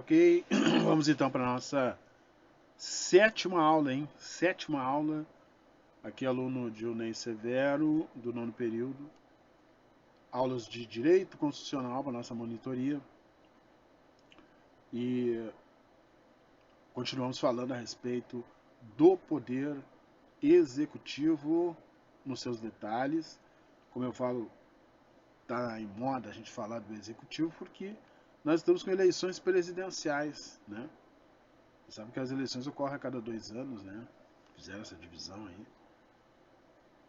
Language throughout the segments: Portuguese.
Ok, vamos então para a nossa sétima aula, hein? Sétima aula. Aqui aluno Dionei Severo, do nono período. Aulas de Direito Constitucional para nossa monitoria. E continuamos falando a respeito do poder executivo nos seus detalhes. Como eu falo, está em moda a gente falar do executivo porque nós estamos com eleições presidenciais, né? Você sabe que as eleições ocorrem a cada 2 anos, né? Fizeram essa divisão aí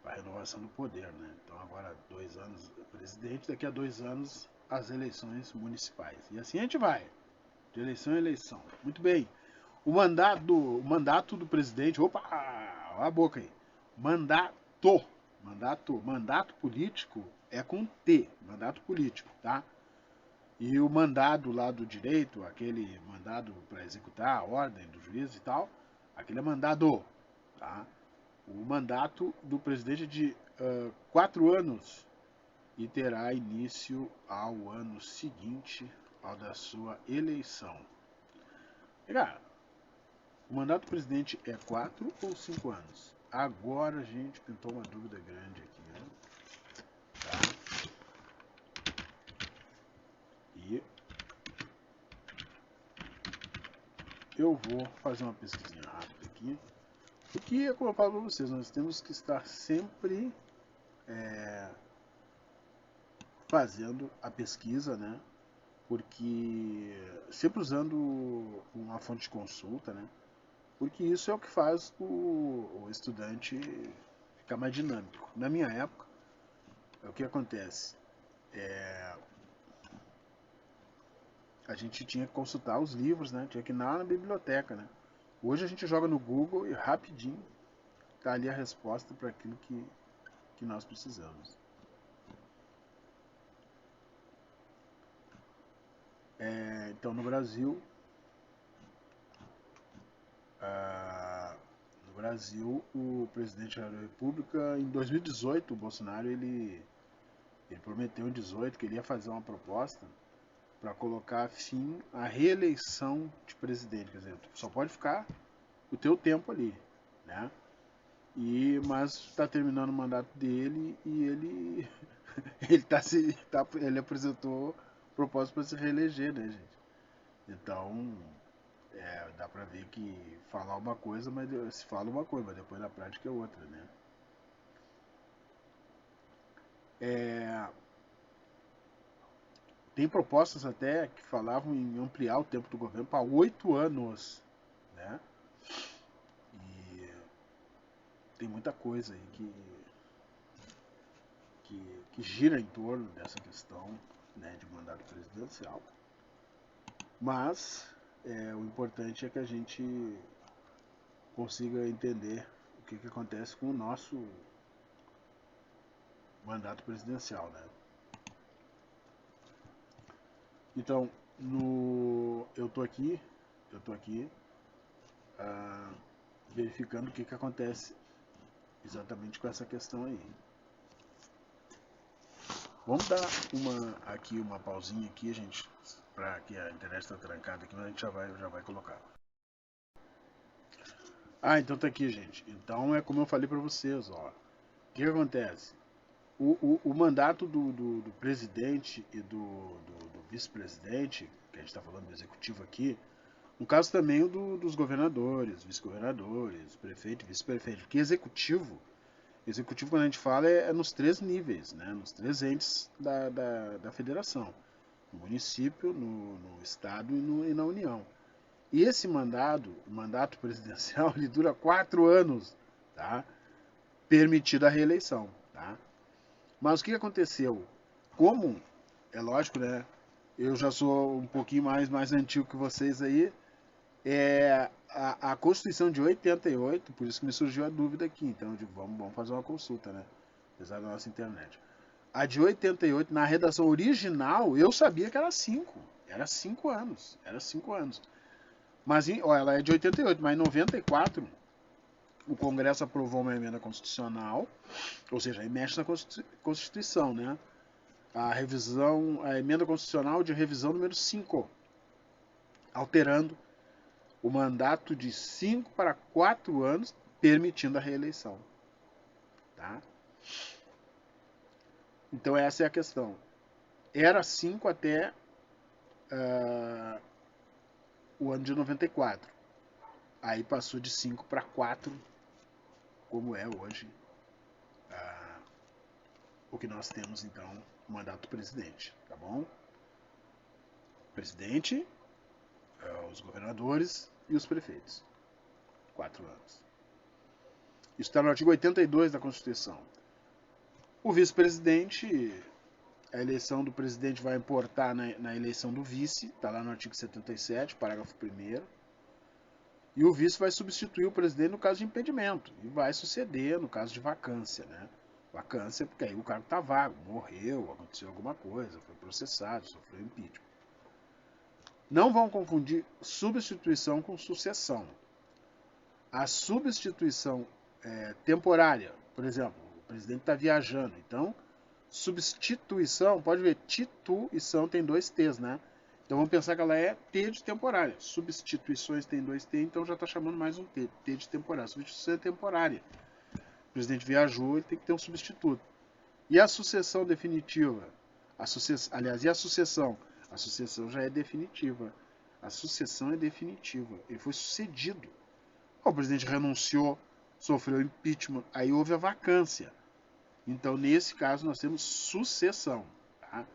para renovação do poder, né? Então agora 2 anos o presidente, daqui a 2 anos as eleições municipais. E assim a gente vai, de eleição em eleição. Muito bem. O mandato do presidente, opa, olha a boca aí. Mandato político é com T, mandato político, tá? E o mandado lá do direito, aquele mandado para executar a ordem do juiz e tal, aquele é mandado, tá? O mandato do presidente é de 4 anos e terá início ao ano seguinte ao da sua eleição. Cara, o mandato do presidente é 4 ou 5 anos? Agora a gente pintou uma dúvida grande aqui, né? Tá? E eu vou fazer uma pesquisinha rápida aqui. Porque, como eu falo para vocês, nós temos que estar sempre fazendo a pesquisa, né? Porque sempre usando uma fonte de consulta, né? Porque isso é o que faz o estudante ficar mais dinâmico. Na minha época, o que acontece? A gente tinha que consultar os livros, né? Tinha que ir na biblioteca, né? Hoje a gente joga no Google e rapidinho tá ali a resposta para aquilo que nós precisamos. Então, no Brasil, o presidente da República, em 2018, o Bolsonaro, ele prometeu em 2018 que ele ia fazer uma proposta para colocar fim à reeleição de presidente. Quer dizer, só pode ficar o teu tempo ali, né? Mas está terminando o mandato dele e ele ele apresentou propósito para se reeleger, né, gente? Então, dá pra ver que falar uma coisa, mas se fala uma coisa, mas depois na prática é outra, né? É, tem propostas até que falavam em ampliar o tempo do governo para 8 anos, né? E tem muita coisa aí que gira em torno dessa questão, né, de mandato presidencial. Mas o importante é que a gente consiga entender o que acontece com o nosso mandato presidencial, né? Então, eu tô aqui ah, verificando o que acontece exatamente com essa questão aí. Vamos dar uma pausinha aqui, gente, para que a internet está trancada aqui, mas a gente já vai colocar. Então tá aqui, gente. Então é como eu falei para vocês, ó. O que acontece? O mandato do presidente e do vice-presidente, que a gente está falando do executivo aqui, no caso também dos governadores, vice-governadores, prefeito, vice-prefeito, porque executivo quando a gente fala é nos 3 níveis, né? Nos 3 entes da federação, no município, no estado e na União. E esse o mandato presidencial, ele dura 4 anos, tá? Permitida a reeleição, tá? Mas o que aconteceu? Como, é lógico, né? Eu já sou um pouquinho mais antigo que vocês aí. A Constituição de 88, por isso que me surgiu a dúvida aqui. Então, eu digo, vamos fazer uma consulta, né? Apesar da nossa internet. A de 88, na redação original, eu sabia que era 5. Era 5 anos. Era 5 anos. Mas, ela é de 88, mas em 94, o Congresso aprovou uma emenda constitucional, ou seja, aí mexe na Constituição, né? A emenda constitucional de revisão número 5. alterando o mandato de 5 para 4 anos, permitindo a reeleição. Tá? Então essa é a questão. Era 5 até o ano de 94. Aí passou de 5 para 4, como é hoje o que nós temos, então, o mandato do presidente. Tá bom? Presidente, os governadores e os prefeitos. 4 anos. Isso está no artigo 82 da Constituição. O vice-presidente, a eleição do presidente vai importar na eleição do vice, está lá no artigo 77, parágrafo 1º. E o vice vai substituir o presidente no caso de impedimento e vai suceder no caso de vacância, né? Vacância porque aí o cargo está vago, morreu, aconteceu alguma coisa, foi processado, sofreu impeachment. Não vão confundir substituição com sucessão. A substituição temporária, por exemplo, o presidente está viajando, então substituição, pode ver, tituição tem 2 T's, né? Então vamos pensar que ela é T de temporária. Substituições tem 2 T, então já está chamando mais um T, T de temporária. Substituição é temporária. O presidente viajou, ele tem que ter um substituto. E a sucessão definitiva? Aliás, e a sucessão? A sucessão já é definitiva. A sucessão é definitiva. Ele foi sucedido. O presidente renunciou, sofreu impeachment, aí houve a vacância. Então, nesse caso, nós temos sucessão. Tá?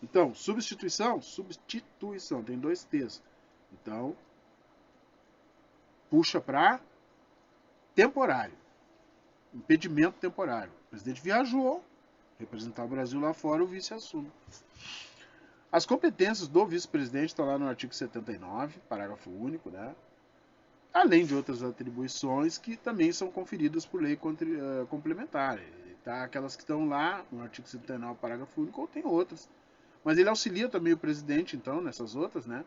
Então, substituição, tem 2 T's. Então, puxa para temporário. Impedimento temporário. O presidente viajou, representar o Brasil lá fora, o vice assume. As competências do vice-presidente estão lá no artigo 79, parágrafo único, né? Além de outras atribuições que também são conferidas por lei complementar. Tá? Aquelas que estão lá no artigo 79, parágrafo único, ou tem outras. Mas ele auxilia também o presidente, então, nessas outras, né?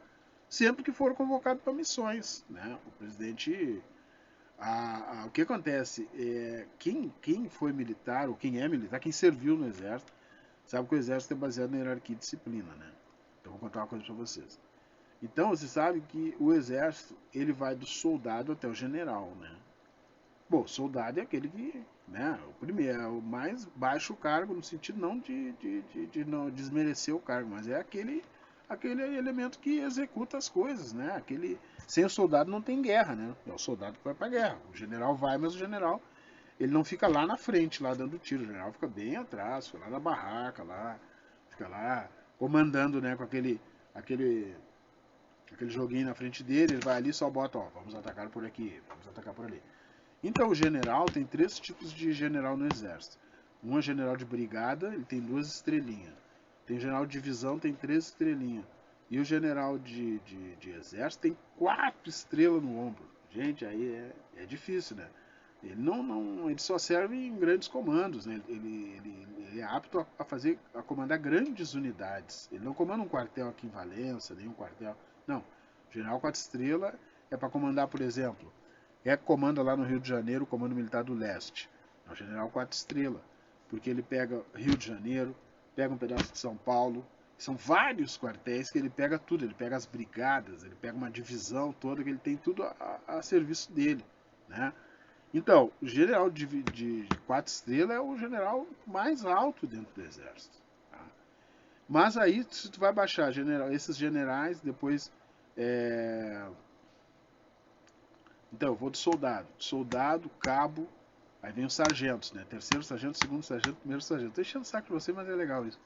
Sempre que for convocado para missões, né? O presidente... o que acontece? Quem foi militar, ou quem é militar, quem serviu no exército, sabe que o exército é baseado na hierarquia e disciplina, né? Então, vou contar uma coisa para vocês. Então, você sabe que o exército, ele vai do soldado até o general, né? Bom, soldado é aquele que, né, o primeiro, é o mais baixo cargo, no sentido não de não desmerecer o cargo, mas é aquele elemento que executa as coisas, né? Sem o soldado não tem guerra, né? É o soldado que vai pra guerra. O general vai, mas o general, ele não fica lá na frente, lá dando tiro. O general fica bem atrás, fica lá na barraca, fica lá comandando, né, com aquele joguinho na frente dele, ele vai ali e só bota, ó, vamos atacar por aqui, vamos atacar por ali. Então o general, tem 3 tipos de general no exército. Um é general de brigada, ele tem 2 estrelinhas. Tem general de divisão, tem 3 estrelinhas. E o general de exército tem 4 estrelas no ombro. Gente, aí é difícil, né? Ele só serve em grandes comandos, né? Ele é apto a comandar grandes unidades. Ele não comanda um quartel aqui em Valença, nem um quartel. Não. O general 4 estrelas é para comandar, por exemplo, comanda lá no Rio de Janeiro o Comando Militar do Leste. É o general 4 estrelas. Porque ele pega Rio de Janeiro, pega um pedaço de São Paulo. São vários quartéis que ele pega tudo. Ele pega as brigadas, ele pega uma divisão toda, que ele tem tudo a serviço dele, né? Então, o general de 4 estrelas é o general mais alto dentro do exército. Tá? Mas aí, se tu vai baixar esses generais, depois... Então, eu vou de soldado. Soldado, cabo, aí vem os sargentos, né? Terceiro sargento, segundo sargento, primeiro sargento. Tô enchendo o saco de você, mas é legal isso.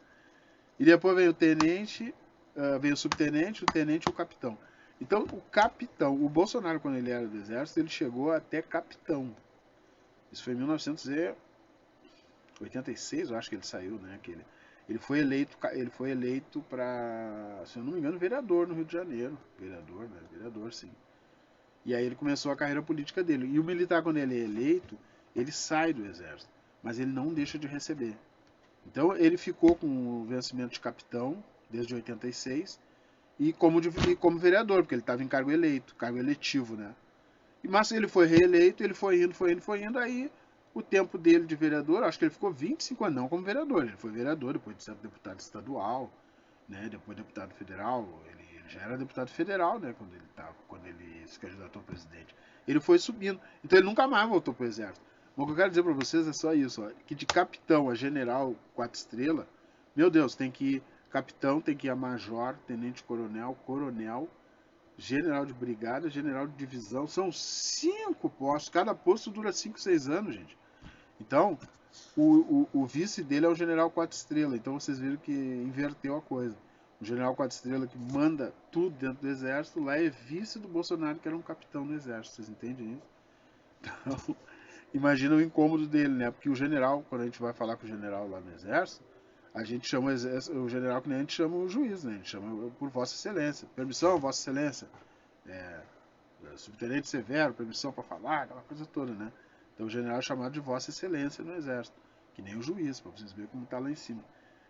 E depois vem o tenente, vem o subtenente, o tenente e o capitão. Então, o capitão, o Bolsonaro, quando ele era do exército, ele chegou até capitão. Isso foi em 1986, eu acho que ele saiu, né? Ele foi eleito para, se eu não me engano, vereador no Rio de Janeiro. Vereador, né? Vereador, sim. E aí ele começou a carreira política dele. E o militar, quando ele é eleito, ele sai do exército. Mas ele não deixa de receber. Então ele ficou com o vencimento de capitão desde 86 e como vereador, porque ele estava em cargo eleito, cargo eletivo, né? Mas ele foi reeleito, ele foi indo, aí o tempo dele de vereador, acho que ele ficou 25 anos, não como vereador, ele foi vereador, depois de ser deputado estadual, né? Depois deputado federal, ele ele já era deputado federal, né, quando ele se candidatou a presidente. Ele foi subindo, então ele nunca mais voltou pro exército. Mas o que eu quero dizer para vocês é só isso, ó, que de capitão a general 4 estrelas, meu Deus, tem que ir capitão, tem que ir a major, tenente coronel, coronel, general de brigada, general de divisão, são 5 postos, cada posto dura 5, 6 anos, gente. Então, o vice dele é o general 4 estrelas, então vocês viram que inverteu a coisa. O general 4 estrelas que manda tudo dentro do exército, lá é vice do Bolsonaro, que era um capitão do exército, vocês entendem isso? Então, imagina o incômodo dele, né? Porque o general, quando a gente vai falar com o general lá no exército, a gente chama o general que nem a gente chama o juiz, né? A gente chama por Vossa Excelência. Permissão, Vossa Excelência. É, subtenente severo, permissão para falar, aquela coisa toda, né? Então o general é chamado de Vossa Excelência no exército, que nem o juiz, para vocês verem como está lá em cima.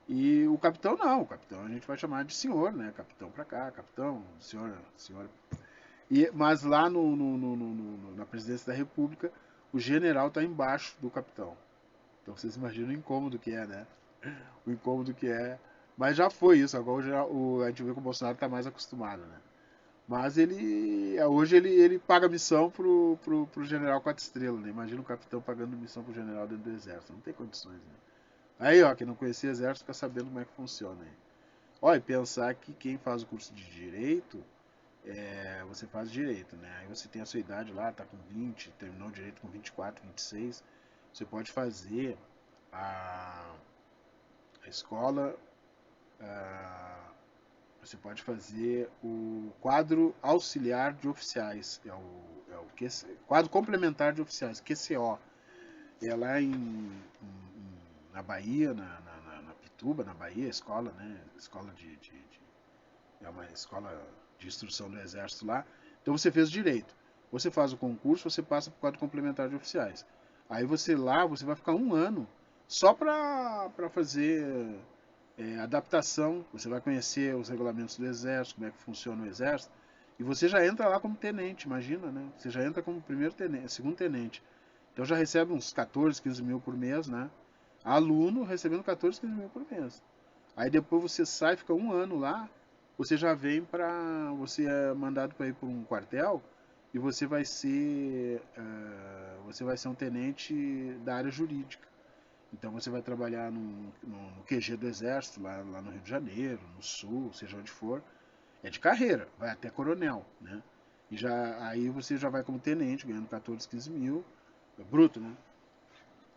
E o capitão não, o capitão a gente vai chamar de senhor, né? Capitão para cá, capitão, senhora, senhora. Mas lá na presidência da República, o general está embaixo do capitão. Então vocês imaginam o incômodo que é, né? O incômodo que é. Mas já foi isso, agora a gente vê que o Bolsonaro está mais acostumado, né? Mas hoje ele paga missão pro general 4 estrelas, né? Imagina o capitão pagando missão pro general dentro do exército. Não tem condições, né? Aí, ó, quem não conhecia exército fica sabendo como é que funciona aí. Ó, e pensar que quem faz o curso de direito, você faz direito, né? Aí você tem a sua idade lá, tá com 20, terminou o direito com 24, 26. Você pode fazer a escola. Você pode fazer o quadro auxiliar de oficiais, quadro complementar de oficiais, QCO. É lá na Bahia, na Pituba, na Bahia, escola, né? Escola é uma escola de instrução do Exército lá. Então você fez direito. Você faz o concurso, você passa para o quadro complementar de oficiais. Aí você vai ficar um ano só para fazer adaptação, você vai conhecer os regulamentos do Exército, como é que funciona o Exército, e você já entra lá como tenente, imagina, né? Você já entra como primeiro tenente, segundo tenente. Então já recebe uns 14, 15 mil por mês, né? Aluno recebendo 14, 15 mil por mês. Aí depois você sai, fica um ano lá, você já vem para. Você é mandado para ir para um quartel e você vai ser um tenente da área jurídica. Então você vai trabalhar no QG do Exército, lá no Rio de Janeiro, no Sul, seja onde for. É de carreira, vai até coronel, né? Aí você já vai como tenente, ganhando 14, 15 mil, bruto, né?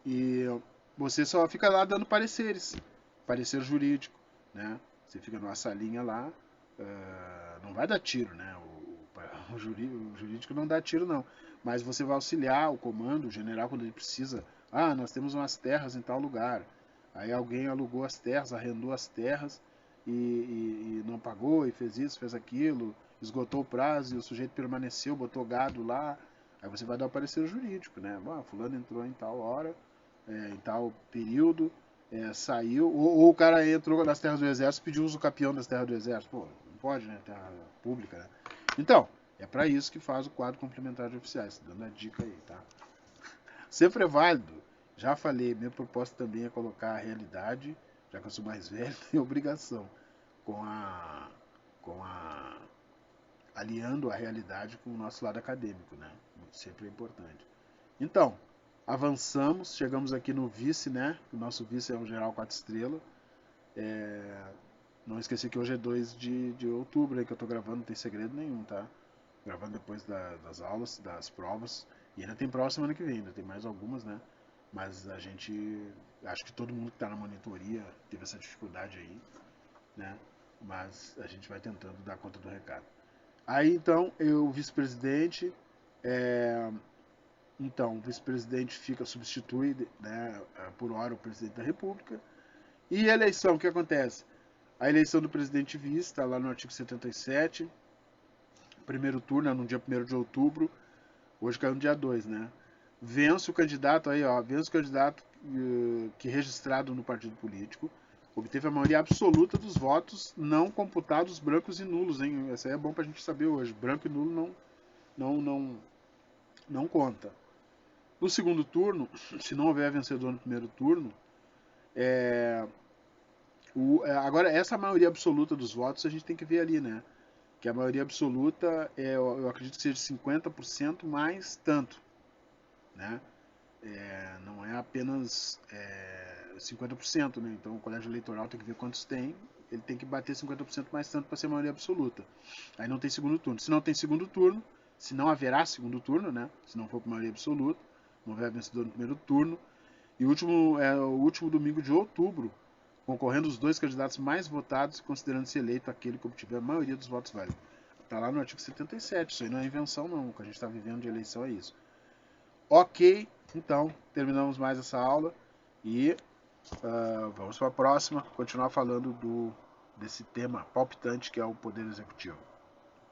E você só fica lá dando pareceres, parecer jurídico, né? Você fica numa salinha lá, não vai dar tiro, né? O jurídico não dá tiro, não. Mas você vai auxiliar o comando, o general, quando ele precisa. Ah, nós temos umas terras em tal lugar. Aí alguém alugou as terras, arrendou as terras e não pagou, e fez isso, fez aquilo, esgotou o prazo e o sujeito permaneceu, botou gado lá. Aí você vai dar o parecer jurídico, né? Bom, fulano entrou em tal hora, em tal período, saiu, ou o cara entrou nas terras do exército e pediu uso capião das terras do exército. Pô, não pode, né? Terra pública, né? Então, é para isso que faz o quadro complementar de oficiais, dando a dica aí, tá? Sempre é válido. Já falei, minha proposta também é colocar a realidade, já que eu sou mais velho, tem obrigação, com a aliando a realidade com o nosso lado acadêmico, né? Sempre é importante. Então, avançamos, chegamos aqui no vice, né? O nosso vice é o General 4 Estrelas. Não esqueci que hoje é 2 de outubro, aí que eu tô gravando, não tem segredo nenhum, tá? Gravando depois das aulas, das provas. E ainda tem prova semana que vem, ainda tem mais algumas, né? Mas a gente. Acho que todo mundo que tá na monitoria teve essa dificuldade aí, né? Mas a gente vai tentando dar conta do recado. Aí então, o vice-presidente. Então, o vice-presidente substitui, né, por hora o presidente da República. E a eleição, o que acontece? A eleição do presidente vice está lá no artigo 77. Primeiro turno é no dia 1º de outubro. Hoje caiu no dia 2, né? Vence o candidato aí, ó. Vence o candidato que registrado no partido político. Obteve a maioria absoluta dos votos não computados brancos e nulos, hein? Isso aí é bom pra gente saber hoje. Branco e nulo não conta. No segundo turno, se não houver vencedor no primeiro turno, agora essa maioria absoluta dos votos a gente tem que ver ali, né? que a maioria absoluta, eu acredito que seja 50% mais tanto, né? Não é apenas 50%, né? Então o colégio eleitoral tem que ver quantos tem, ele tem que bater 50% mais tanto para ser maioria absoluta. Aí não tem segundo turno. Se não tem segundo turno, se não haverá segundo turno, né? Se não for por maioria absoluta, não houver vencedor no primeiro turno. E o último domingo de outubro, concorrendo os dois candidatos mais votados, considerando-se eleito aquele que obtiver a maioria dos votos válidos. Está lá no artigo 77, isso aí não é invenção não, o que a gente está vivendo de eleição é isso. Ok, então, terminamos mais essa aula e vamos para a próxima, continuar falando desse tema palpitante que é o Poder Executivo.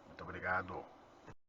Muito obrigado.